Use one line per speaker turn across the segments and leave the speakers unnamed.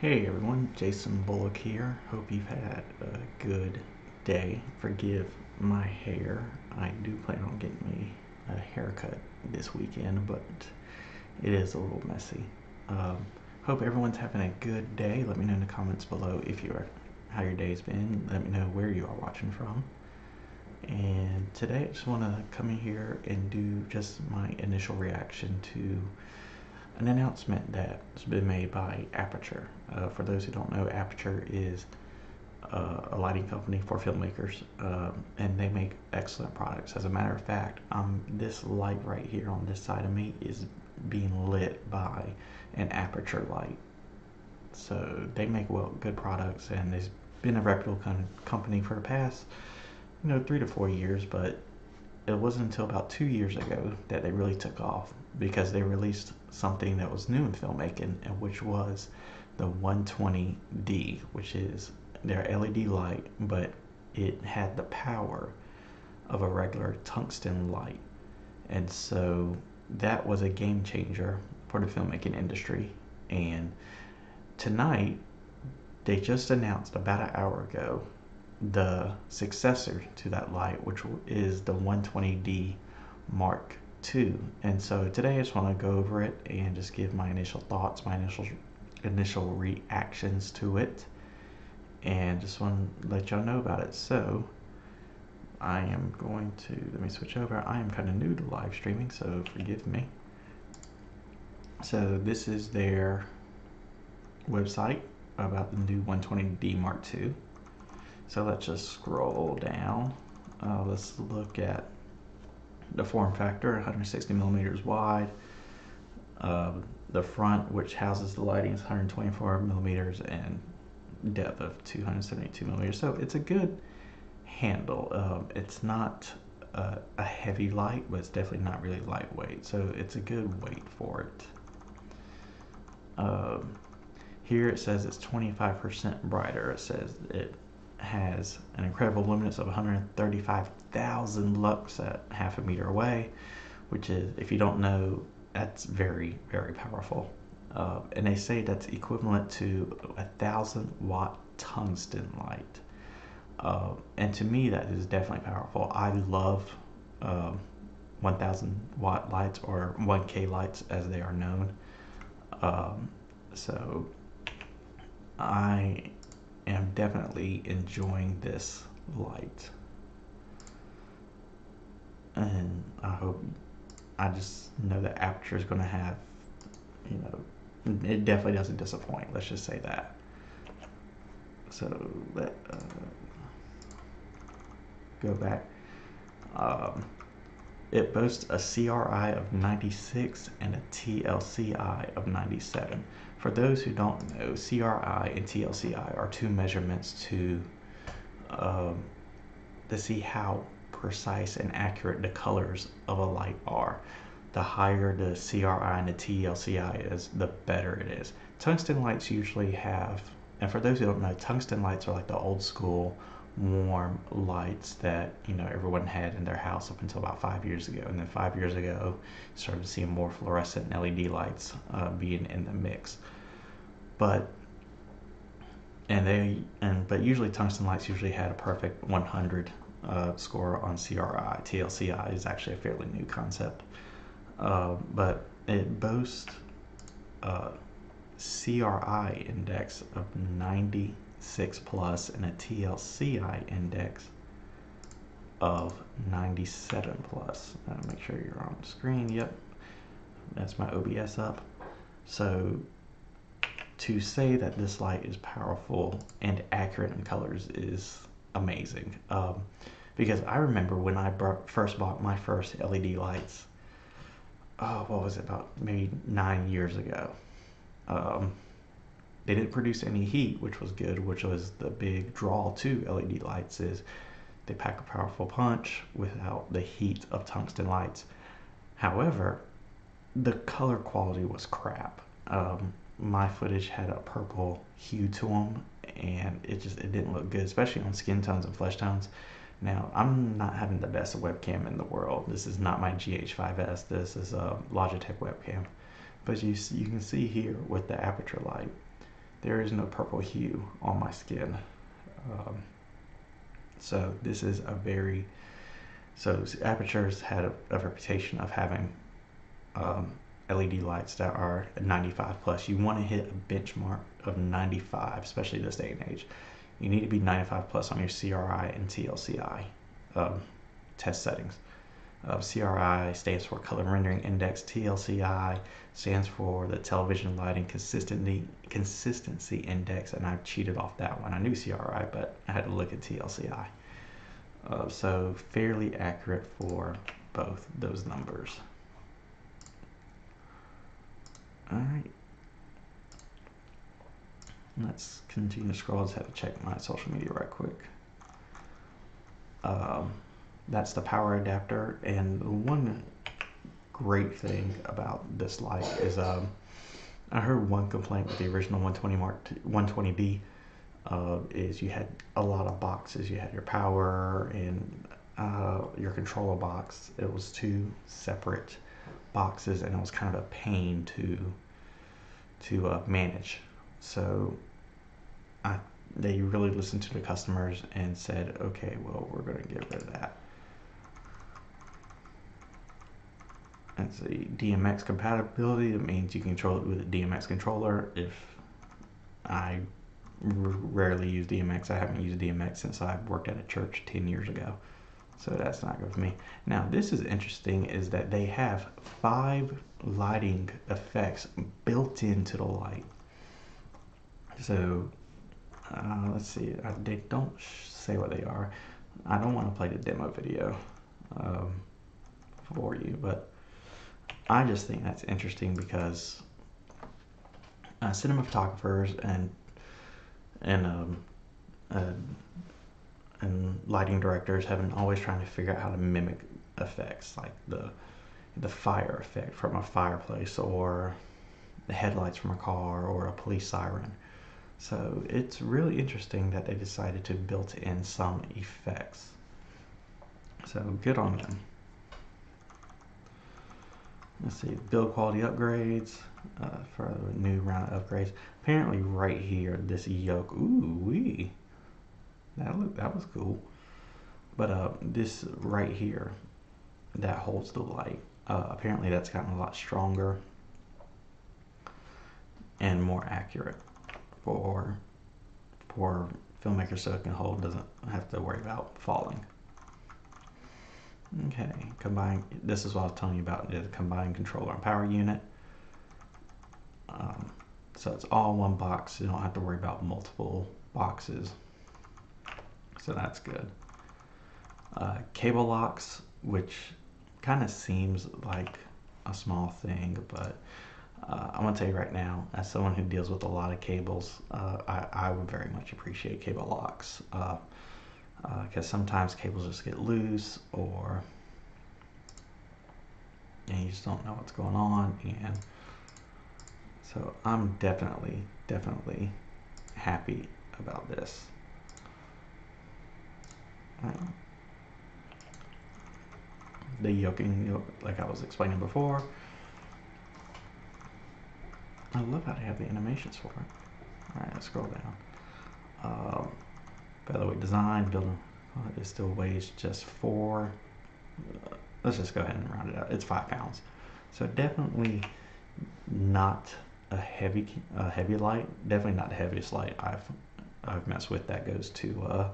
Hey everyone, Jason Bullock here. Hope you've had a good day. Forgive my hair. I do plan on getting me a haircut this weekend, but it is a little messy. Um, Hope everyone's having a good day. Let me know in the comments below if you are how your day's been. Let me know where you are watching from. And today I just want to come in here and do just my initial reaction to an announcement that's been made by Aputure. For those who don't know, Aputure is a lighting company for filmmakers, and they make excellent products. As a matter of fact, this light right here on this side of me is being lit by an Aputure light. So they make good products, and they've been a reputable company for the past, 3 to 4 years, but it wasn't until about 2 years ago that they really took off because they released something that was new in filmmaking, and which was the 120D, which is their LED light, but it had the power of a regular tungsten light. And so that was a game changer for the filmmaking industry. And tonight, they just announced about an hour ago the successor to that light, which is the 120D Mark II. And so today I just want to go over it and just give my initial thoughts, my initial reactions to it, and just want to let y'all know about it. So I am going to, let me switch over. I am kind of new to live streaming, so forgive me. So this is their website about the new 120D Mark II. So let's just scroll down. Let's look at the form factor, 160 millimeters wide. The front, which houses the lighting, is 124 millimeters and depth of 272 millimeters. So it's a good handle. It's not a heavy light, but it's definitely not really lightweight. So it's a good weight for it. Here it says it's 25% brighter. It says it has an incredible luminance of 135,000 lux at half a meter away, which is, if you don't know, that's very, very powerful. And they say that's equivalent to 1,000-watt tungsten light. And to me, that is definitely powerful. I love 1,000-watt lights, or 1K lights as they are known. So I am definitely enjoying this light, and I just know that Aputure is going to have, it definitely doesn't disappoint, let's just say that. So let go back. It boasts a CRI of 96 and a TLCI of 97. For those who don't know, CRI and TLCI are two measurements to see how precise and accurate the colors of a light are. The higher the CRI and the TLCI is, the better it is. Tungsten lights usually have, and for those who don't know, tungsten lights are like the old school warm lights that everyone had in their house up until about 5 years ago. And then 5 years ago, you started to see more fluorescent LED lights being in the mix. But usually tungsten lights usually had a perfect 100 score on CRI. TLCI is actually a fairly new concept, but it boasts a CRI index of 96 plus and a TLCI index of 97 plus. Make sure you're on the screen. Yep, that's my OBS up. So to say that this light is powerful and accurate in colors is amazing. Because I remember when I first bought my first LED lights, what was it, about maybe 9 years ago. They didn't produce any heat, which was good, which was the big draw to LED lights, is they pack a powerful punch without the heat of tungsten lights. However, the color quality was crap. My footage had a purple hue to them, and it didn't look good, especially on skin tones and flesh tones. Now, I'm not having the best webcam in the world. This is not my GH5S. This is a Logitech webcam. But you can see here with the Aputure light, there is no purple hue on my skin. Um, so this is a very, so Aputure's had a reputation of having um, LED lights that are 95 plus. You want to hit a benchmark of 95, especially this day and age. You need to be 95 plus on your CRI and TLCI test settings. CRI stands for Color Rendering Index. TLCI stands for the Television Lighting Consistency Index, and I cheated off that one. I knew CRI, but I had to look at TLCI. So fairly accurate for both those numbers. All right. Let's continue to scroll. I just have to check my social media right quick. That's the power adapter, and one great thing about this light is I heard one complaint with the original 120D is you had a lot of boxes. You had your power and your controller box. It was two separate boxes, and it was kind of a pain to manage. So they really listened to the customers and said, okay, well, we're going to get rid of that. That's the DMX compatibility. That means you can control it with a DMX controller. If I rarely use DMX, I haven't used DMX since I worked at a church 10 years ago. So that's not good for me. Now, this is interesting, is that they have 5 lighting effects built into the light. So let's see, they don't say what they are. I don't want to play the demo video for you, but I just think that's interesting because cinematographers and lighting directors have been always trying to figure out how to mimic effects like the fire effect from a fireplace, or the headlights from a car, or a police siren. So it's really interesting that they decided to build in some effects. So good on them. Let's see, build quality upgrades for a new round of upgrades. Apparently right here, this yoke, ooh wee, that was cool. But this right here that holds the light, apparently that's gotten a lot stronger and more accurate for filmmakers, so it can hold, doesn't have to worry about falling. Okay, this is what I was telling you about, the combined controller and power unit. So it's all one box, you don't have to worry about multiple boxes. So that's good. Cable locks, which kind of seems like a small thing, but I'm gonna tell you right now, as someone who deals with a lot of cables, I would very much appreciate cable locks, because sometimes cables just get loose, or you just don't know what's going on. And so I'm definitely happy about this. The yoking, like I was explaining before, I love how they have the animations for it. Alright, let's scroll down. By the way, design, building, it still weighs just 4, let's just go ahead and round it out. It's 5 pounds. So definitely not a heavy light. Definitely not the heaviest light I've messed with. That goes to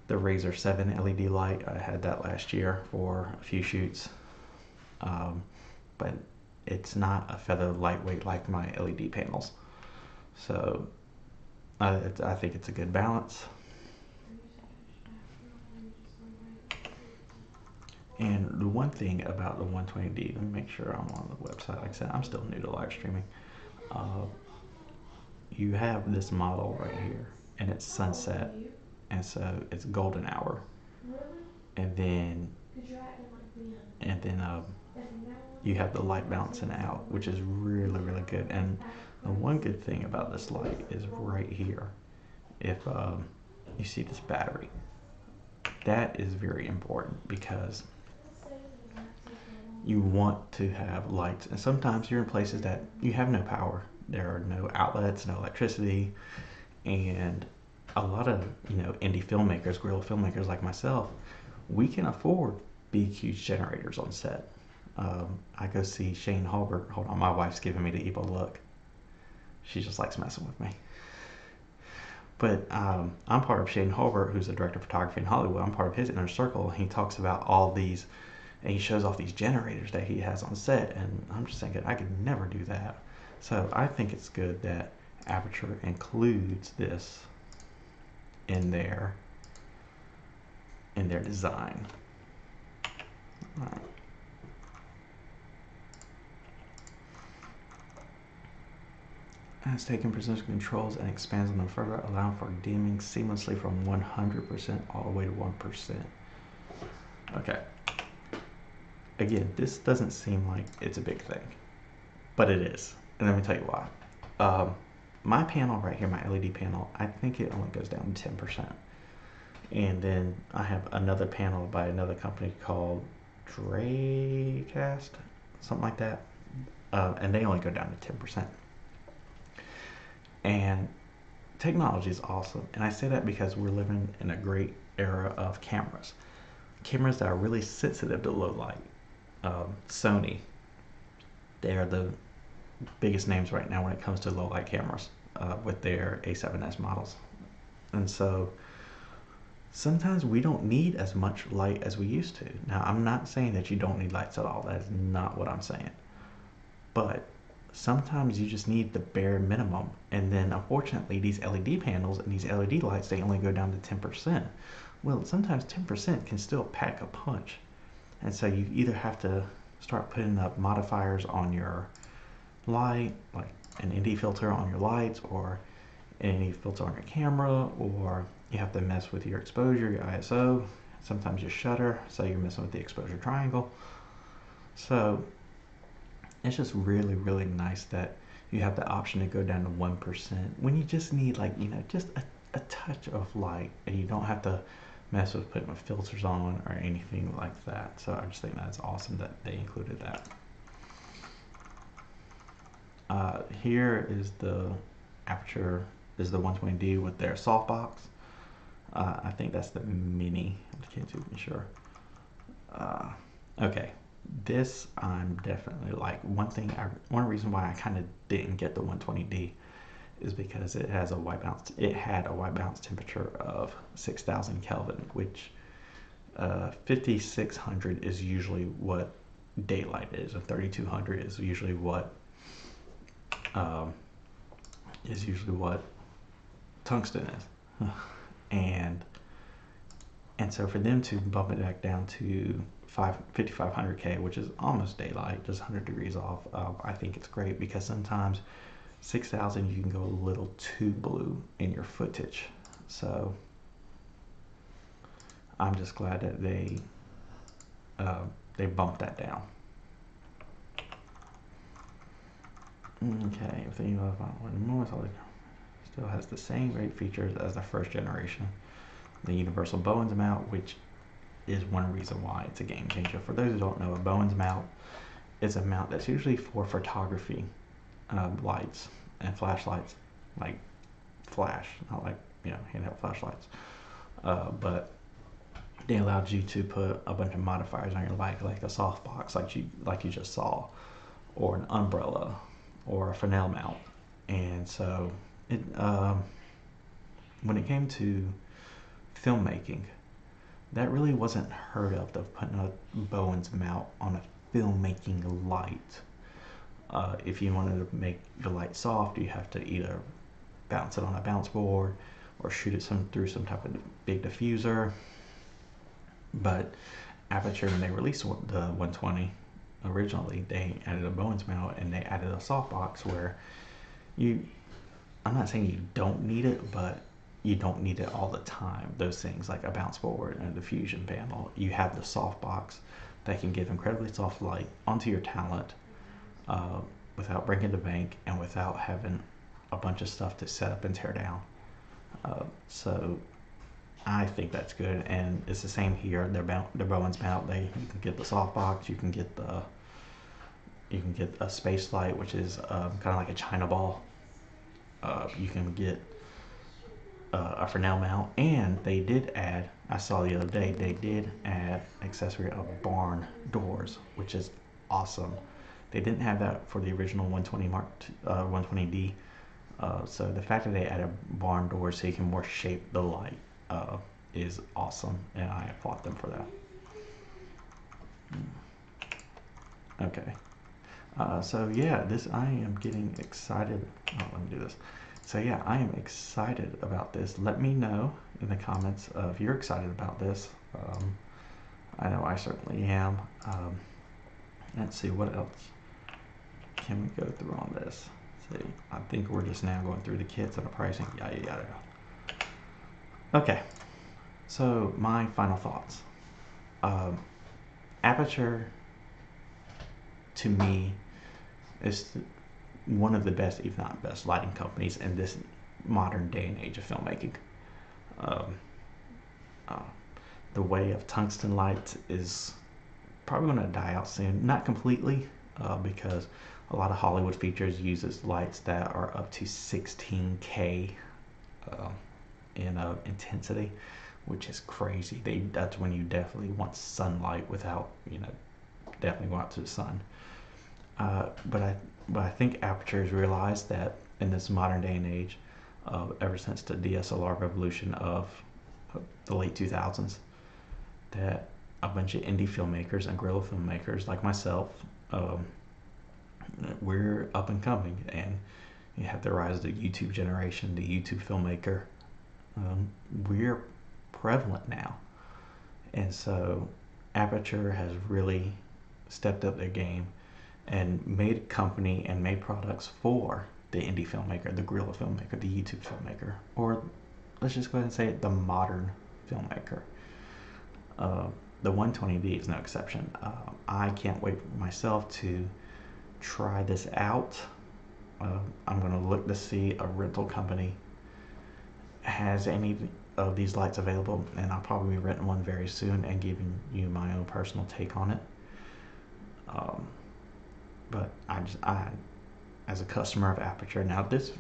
the Razor 7 LED light. I had that last year for a few shoots. But it's not a feather lightweight like my LED panels. So I think it's a good balance. And the one thing about the 120D, let me make sure I'm on the website. Like I said, I'm still new to live streaming. You have this model right here, and it's sunset, and so it's golden hour, and then you have the light bouncing out, which is really good. And the one good thing about this light is right here. If you see this battery, that is very important, because you want to have lights, and sometimes you're in places that you have no power. there are no outlets, no electricity, and a lot of indie filmmakers, guerrilla filmmakers like myself, we can afford big, huge generators on set. I go see Shane Halbert. Hold on, my wife's giving me the evil look. She just likes messing with me. But I'm part of Shane Halbert, who's a director of photography in Hollywood. I'm part of his inner circle. He talks about all these, and he shows off these generators that he has on set. And I'm just thinking, I could never do that. So I think it's good that Aputure includes this in their design. All right. Has taken precision controls and expands on them further, allowing for dimming seamlessly from 100% all the way to 1%. Okay. Again, this doesn't seem like it's a big thing, but it is. And let me tell you why. My panel right here, my LED panel, I think it only goes down to 10%. And then I have another panel by another company called Dracast, something like that. And they only go down to 10%. And technology is awesome. And I say that because we're living in a great era of cameras. Cameras that are really sensitive to low light. Sony, they are the biggest names right now when it comes to low light cameras with their A7S models. And so sometimes we don't need as much light as we used to. Now, I'm not saying that you don't need lights at all. That is not what I'm saying. But sometimes you just need the bare minimum. And then unfortunately, these LED panels and these LED lights, they only go down to 10%. Well, sometimes 10% can still pack a punch. And so you either have to start putting up modifiers on your light, like an ND filter on your lights, or any filter on your camera, or you have to mess with your exposure, your ISO, sometimes your shutter, so you're messing with the exposure triangle. So it's just really, really nice that you have the option to go down to 1% when you just need, like, just a touch of light, and you don't have to mess with putting filters on or anything like that. So I just think that's awesome that they included that. Here is the Aputure, is the 120D with their softbox. I think that's the mini. I can't be sure. Okay, this I'm definitely like. One reason why I kind of didn't get the 120D is because it has a white balance. It had a white balance temperature of 6,000 Kelvin, which 5,600 is usually what daylight is, and 3,200 is usually what tungsten is. and so for them to bump it back down to 5,500K, which is almost daylight, just 100 degrees off, I think it's great, because sometimes 6,000 you can go a little too blue in your footage. So I'm just glad that they bumped that down. Okay, everything still has the same great features as the first generation. The universal Bowens mount, which is one reason why it's a game changer. For those who don't know, a Bowens mount is a mount that's usually for photography lights and flashlights, like flash, not like handheld flashlights. But they allowed you to put a bunch of modifiers on your light, like a softbox, like you just saw, or an umbrella, or a Fresnel mount. And so it when it came to filmmaking, that really wasn't heard of putting a Bowens mount on a filmmaking light. If you wanted to make your light soft, you have to either bounce it on a bounce board or shoot it through some type of big diffuser. But Aputure, when they released the 120 originally, they added a Bowens mount, and they added a softbox where I'm not saying you don't need it, but you don't need it all the time. Those things like a bounce board and a diffusion panel, you have the softbox that can give incredibly soft light onto your talent without breaking the bank and without having a bunch of stuff to set up and tear down. So I think that's good, and it's the same here. Their Bowens mount, you can get the softbox, you can get the You can get a space light, which is kind of like a China ball. You can get a Fresnel mount, and they did add. I saw the other day they did add accessory of barn doors, which is awesome. They didn't have that for the original 120D. So the fact that they added barn doors so you can more shape the light is awesome, and I applaud them for that. Okay. So yeah, this I am getting excited. Oh, let me do this. So yeah, I am excited about this. Let me know in the comments if you're excited about this. I know I certainly am. Let's see, what else can we go through on this? Let's see, I think we're just now going through the kits and the pricing. Yada yada. Okay, so my final thoughts. Aputure, to me, is one of the best, if not best, lighting companies in this modern day and age of filmmaking. Um, uh, the way of tungsten lights is probably going to die out soon. Not completely, because a lot of Hollywood features uses lights that are up to 16K in intensity, which is crazy. That's when you definitely want sunlight without, definitely go out to the sun. But I think Aputure has realized that in this modern day and age, ever since the DSLR revolution of the late 2000s, that a bunch of indie filmmakers and guerrilla filmmakers like myself, we're up and coming, and you have the rise of the YouTube generation, the YouTube filmmaker. We're prevalent now, and so Aputure has really stepped up their game and made a company and made products for the indie filmmaker, the guerrilla filmmaker, the YouTube filmmaker, or let's just go ahead and say it, the modern filmmaker. The 120D is no exception. I can't wait for myself to try this out. I'm going to look to see a rental company has any of these lights available, and I'll probably be renting one very soon and giving you my own personal take on it. But I, as a customer of Aputure, now this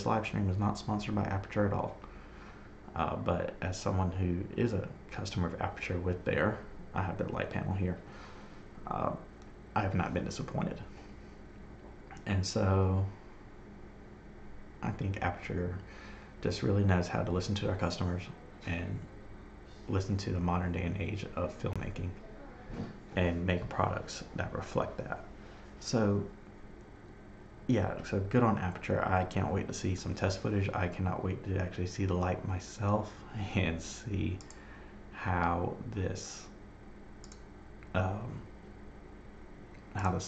live stream is not sponsored by Aputure at all. But as someone who is a customer of Aputure with I have their light panel here. I have not been disappointed, and so I think Aputure just really knows how to listen to our customers and listen to the modern day and age of filmmaking and make products that reflect that. So yeah, so good on Aputure. I can't wait to see some test footage. I cannot wait to actually see the light myself and see how this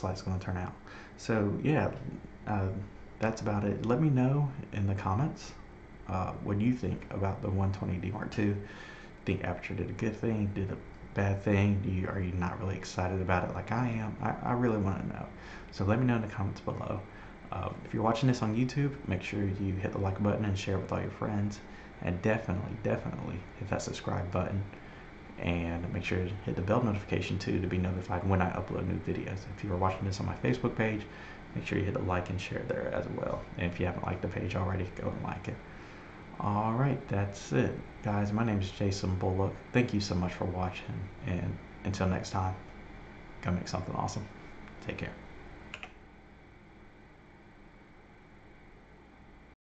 light's going to turn out. So yeah, that's about it. Let me know in the comments what you think about the 120D Mark II. Think Aputure did a good thing, did a bad thing? Are you not really excited about it like I am? I really want to know. So let me know in the comments below. If you're watching this on YouTube, make sure you hit the like button and share it with all your friends. And definitely hit that subscribe button. And make sure to hit the bell notification too to be notified when I upload new videos. If you are watching this on my Facebook page, make sure you hit the like and share there as well. And if you haven't liked the page already, go and like it. Alright, that's it. Guys, my name is Jason Bullock. Thank you so much for watching. And until next time, go make something awesome. Take care.